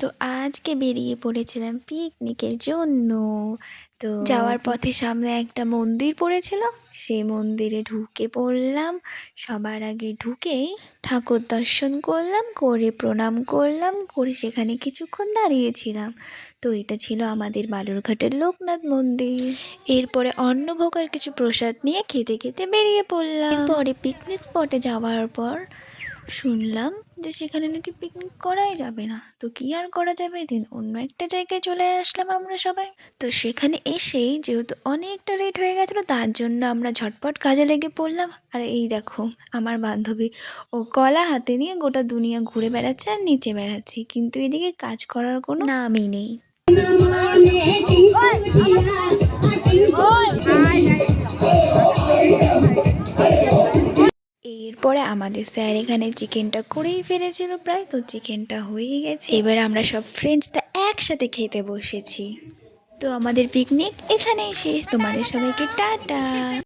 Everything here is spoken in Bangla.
তো আজকে বেরিয়ে পড়েছিলাম পিকনিকের জন্য। তো যাওয়ার পথে সামনে একটা মন্দির পড়েছিল, সেই মন্দিরে ঢুকে পড়লাম। সবার আগে ঢুকেই ঠাকুর দর্শন করলাম, করে প্রণাম করলাম, করে সেখানে কিছুক্ষণ দাঁড়িয়েছিলাম। তো এটা ছিল আমাদের বালুরঘাটের লোকনাথ মন্দির। এরপরে অন্নভোগ আর কিছু প্রসাদ নিয়ে খেতে খেতে বেরিয়ে পড়লাম। এরপরে পিকনিক স্পটে যাওয়ার পর শুনলাম যে সেখানে নাকি পিকনিক করাই যাবে না। তো কি আর করা যাবে, দিন অন্য একটা জায়গায় চলে আসলাম আমরা সবাই। তো সেখানে এসেই যেহেতু অনেকটা লেট হয়ে গেছিলো, তার জন্য আমরা ঝটপট কাজে লেগে পড়লাম। আর এই দেখো আমার বান্ধবী, ও কলা হাতে নিয়ে গোটা দুনিয়া ঘুরে বেড়াচ্ছে আর নিচে বেড়াচ্ছে, কিন্তু এদিকে কাজ করার কোনো নামই নেই। এরপরে আমাদের স্যার এখানে চিকেনটা করেই ফেলেছিল প্রায়, তো চিকেনটা হয়ে গেছে। এবার আমরা সব ফ্রেন্ডসটা একসাথে খেতে বসেছি। তো আমাদের পিকনিক এখানেই শেষ। তোমাদের সবাইকে টাটা।